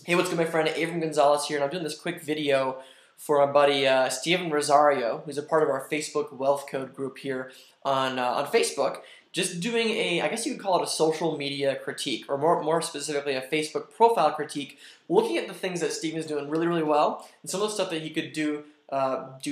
Hey, what's good, my friend? Abram Gonzalez here, and I'm doing this quick video for my buddy Steven Rosario, who's a part of our Facebook Wealth Code group here on Facebook. Just doing I guess you could call it a social media critique, or more specifically, a Facebook profile critique, looking at the things that Steven's doing really, really well, and some of the stuff that he could do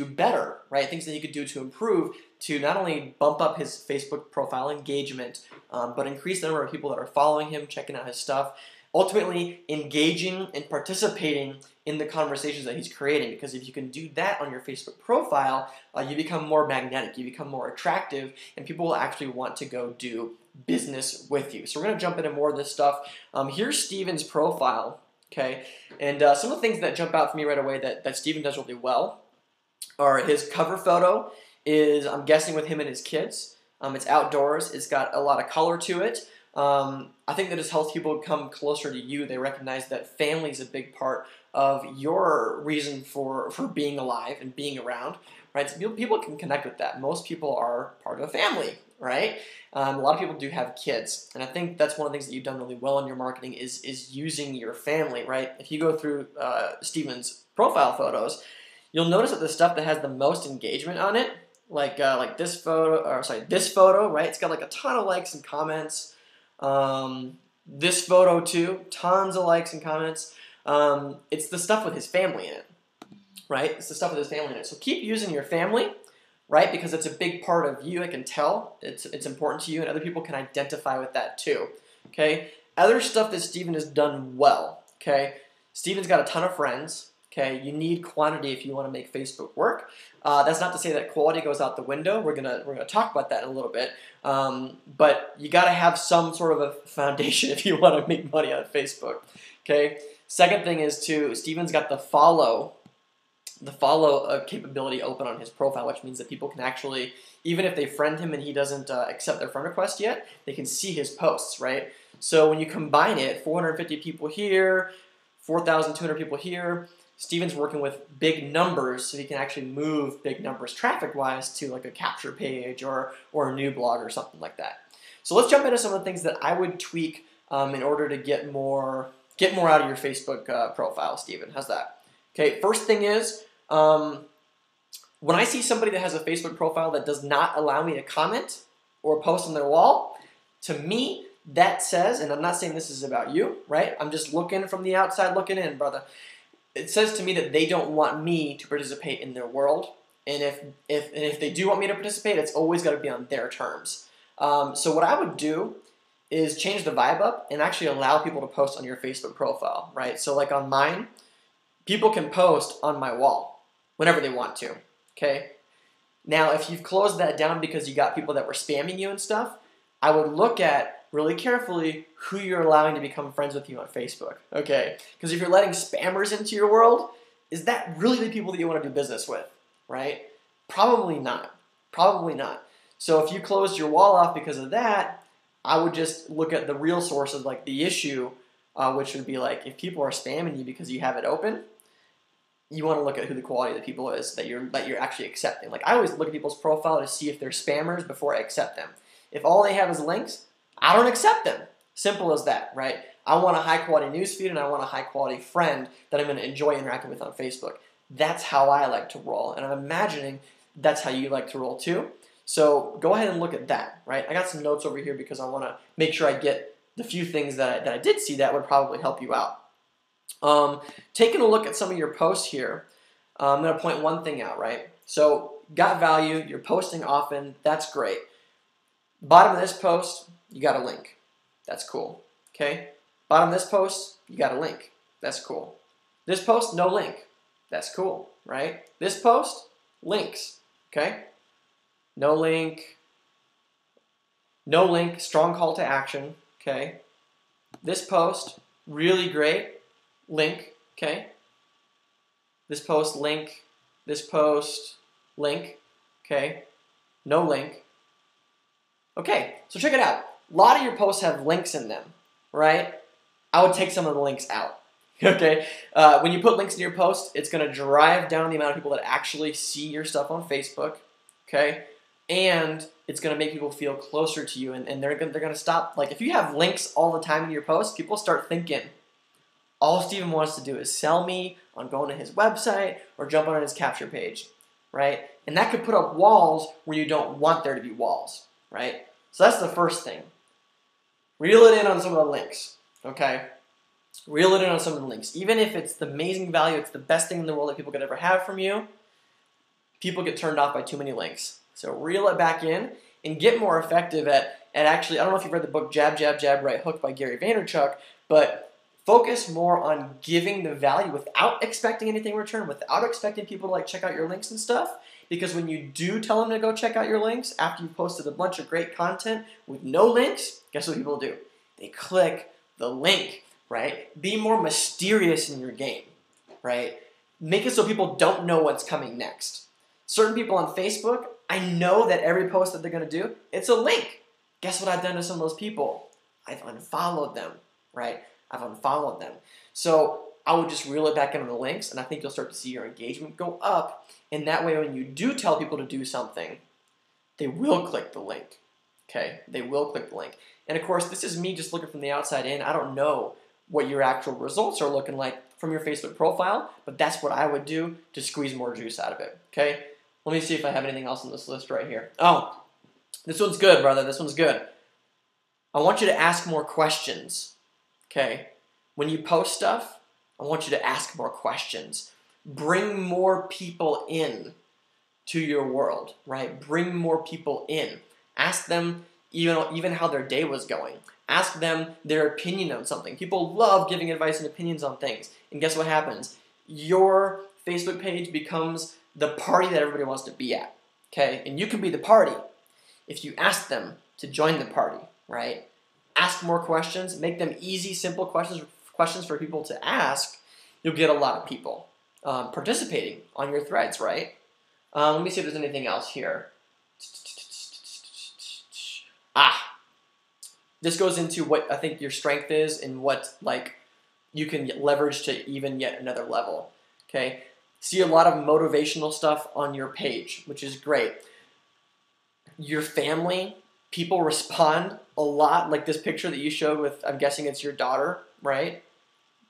better, right? Things that he could do to improve, to not only bump up his Facebook profile engagement, but increase the number of people that are following him, checking out his stuff. Ultimately, engaging and participating in the conversations that he's creating, because if you can do that on your Facebook profile, you become more magnetic, you become more attractive, and people will actually want to go do business with you. So we're going to jump into more of this stuff. Here's Steven's profile, okay? And some of the things that jump out for me right away that Steven does really well are his cover photo is, I'm guessing, with him and his kids. It's outdoors, it's got a lot of color to it. I think that as health people come closer to you, they recognize that family is a big part of your reason for being alive and being around, right? So people can connect with that. Most people are part of a family, right? A lot of people do have kids, and I think that's one of the things that you've done really well in your marketing is using your family, right? If you go through Steven's profile photos, you'll notice that the stuff that has the most engagement on it, like this photo, right? It's got like a ton of likes and comments. This photo too, tons of likes and comments. It's the stuff with his family in it, right? It's the stuff with his family in it. So keep using your family, right? Because it's a big part of you. I can tell it's important to you, and other people can identify with that too. Okay. Other stuff that Steven has done well. Okay. Steven's got a ton of friends. Okay. You need quantity if you want to make Facebook work. That's not to say that quality goes out the window. We're gonna talk about that in a little bit. But you got to have some sort of a foundation if you want to make money on Facebook. Okay. Second thing is Steven's got the follow capability open on his profile, which means that people can actually, even if they friend him and he doesn't accept their friend request yet, they can see his posts, right? So when you combine it, 450 people here, 4,200 people here. Steven's working with big numbers, so he can actually move big numbers traffic-wise to like a capture page or a new blog or something like that. So let's jump into some of the things that I would tweak in order to get more out of your Facebook profile, Steven. How's that? Okay, first thing is, when I see somebody that has a Facebook profile that does not allow me to comment or post on their wall, to me, that says, and I'm not saying this is about you, right? I'm just looking from the outside looking in, brother. It says to me that they don't want me to participate in their world, and if they do want me to participate, it's always got to be on their terms. So what I would do is change the vibe up and actually allow people to post on your Facebook profile, right? So like on mine, people can post on my wall whenever they want to, okay? Now, if you've closed that down because you got people that were spamming you and stuff, I would look at really carefully who you're allowing to become friends with you on Facebook, okay? Because if you're letting spammers into your world, is that really the people that you want to do business with, right? Probably not. Probably not. So if you closed your wall off because of that, I would just look at the real sources, like the issue, which would be like if people are spamming you because you have it open, you want to look at who the quality of the people is that you're actually accepting. Like I always look at people's profile to see if they're spammers before I accept them. If all they have is links, I don't accept them. Simple as that, right? I want a high-quality newsfeed, and I want a high-quality friend that I'm going to enjoy interacting with on Facebook. That's how I like to roll, and I'm imagining that's how you like to roll too. So go ahead and look at that, right? I got some notes over here because I want to make sure I get the few things that I did see that would probably help you out. Taking a look at some of your posts here, I'm going to point one thing out, right? So got value, you're posting often, that's great. Bottom of this post, you got a link. That's cool. Okay? Bottom of this post, you got a link. That's cool. This post, no link. That's cool, right? This post, links. Okay? No link. No link. Strong call to action. Okay? This post, really great. Link. Okay? This post, link. This post, link. Okay? No link. Okay, so check it out. A lot of your posts have links in them, right? I would take some of the links out, okay? When you put links in your post, it's going to drive down the amount of people that actually see your stuff on Facebook, okay? And it's going to make people feel closer to you, and they're going to stop. Like, if you have links all the time in your posts, people start thinking, All Steven wants to do is sell me on going to his website or jumping on his capture page, right? And that could put up walls where you don't want there to be walls, right? So that's the first thing. Reel it in on some of the links, okay? Reel it in on some of the links. Even if it's the amazing value, it's the best thing in the world that people could ever have from you, people get turned off by too many links. So reel it back in and get more effective at actually, I don't know if you've read the book Jab, Jab, Jab, Right Hook by Gary Vaynerchuk, but focus more on giving the value without expecting anything in return, without expecting people to like check out your links and stuff. Because when you do tell them to go check out your links after you've posted a bunch of great content with no links, guess what people do? They click the link, right? Be more mysterious in your game, right? Make it so people don't know what's coming next. Certain people on Facebook, I know that every post that they're going to do, it's a link. Guess what I've done to some of those people? I've unfollowed them, right? I've unfollowed them. So I would just reel it back into the links, and I think you'll start to see your engagement go up. And that way, when you do tell people to do something, they will click the link, okay? They will click the link. And of course, this is me just looking from the outside in. I don't know what your actual results are looking like from your Facebook profile, but that's what I would do to squeeze more juice out of it, okay? Let me see if I have anything else on this list right here. Oh, this one's good, brother. This one's good. I want you to ask more questions, okay? When you post stuff, I want you to ask more questions. Bring more people in to your world, right? Bring more people in. Ask them even how their day was going. Ask them their opinion on something. People love giving advice and opinions on things. And guess what happens? Your Facebook page becomes the party that everybody wants to be at, okay? And you can be the party if you ask them to join the party, right? Ask more questions. Make them easy, simple questions for people to ask. You'll get a lot of people participating on your threads, right? Let me see if there's anything else here. This goes into what I think your strength is and what like you can leverage to even yet another level, okay? See a lot of motivational stuff on your page, which is great. Your family, people respond a lot, like this picture that you showed with, I'm guessing it's your daughter, right?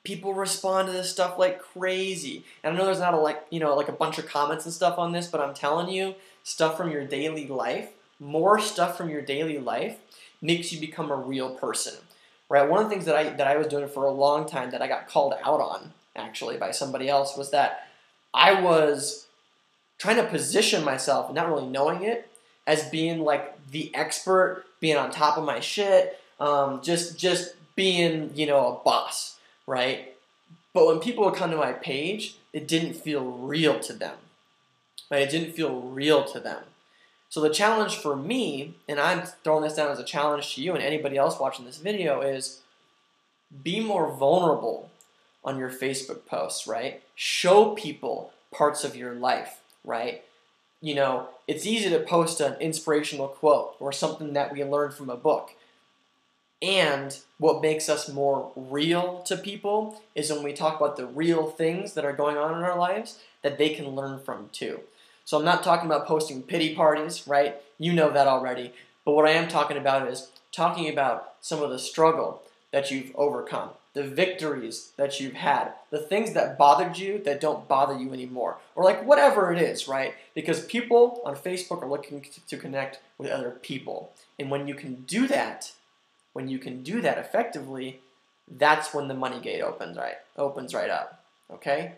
People respond to this stuff like crazy. And I know there's not like a bunch of comments and stuff on this, but I'm telling you, stuff from your daily life, more stuff from your daily life makes you become a real person, right? One of the things that I was doing for a long time that I got called out on, actually, by somebody else was that I was trying to position myself, not really knowing it, as being like the expert, being on top of my shit, just being, a boss, right? But when people would come to my page, it didn't feel real to them, right? It didn't feel real to them. So the challenge for me, and I'm throwing this down as a challenge to you and anybody else watching this video, is be more vulnerable on your Facebook posts, right? Show people parts of your life, right? It's easy to post an inspirational quote or something that we learned from a book. And what makes us more real to people is when we talk about the real things that are going on in our lives that they can learn from too. So I'm not talking about posting pity parties, right? You know that already. But what I am talking about is talking about some of the struggle that you've overcome, the victories that you've had, the things that bothered you that don't bother you anymore, or like whatever it is, right? Because people on Facebook are looking to connect with other people. And when you can do that effectively, that's when the money gate opens right up, okay?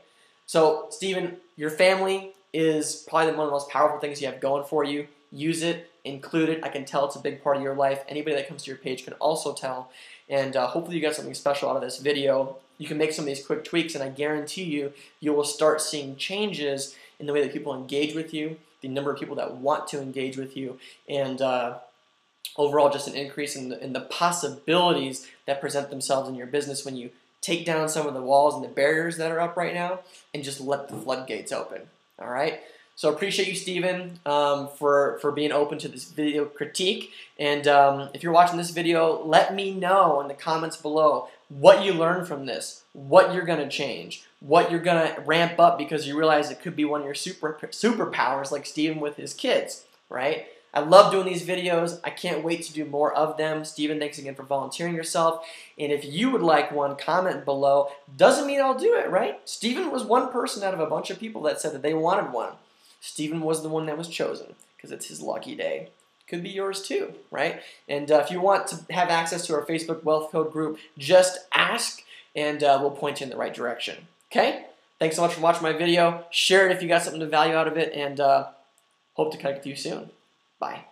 So, Steven, your family is probably one of the most powerful things you have going for you. Use it, include it. I can tell it's a big part of your life. Anybody that comes to your page can also tell. And hopefully you got something special out of this video. You can make some of these quick tweaks, and I guarantee you will start seeing changes in the way that people engage with you, the number of people that want to engage with you, and overall just an increase in the possibilities that present themselves in your business when you take down some of the walls and the barriers that are up right now and just let the floodgates open. All right? So I appreciate you, Steven, for being open to this video critique. And if you're watching this video, let me know in the comments below what you learned from this, what you're going to change, what you're going to ramp up because you realize it could be one of your superpowers like Steven with his kids, right? I love doing these videos. I can't wait to do more of them. Steven, thanks again for volunteering yourself. And if you would like one, comment below. Doesn't mean I'll do it, right? Steven was one person out of a bunch of people that said that they wanted one. Steven was the one that was chosen because it's his lucky day. Could be yours too, right? And if you want to have access to our Facebook Wealth Code group, just ask and we'll point you in the right direction. Okay? Thanks so much for watching my video. Share it if you got something to value out of it, and hope to connect with you soon. Bye.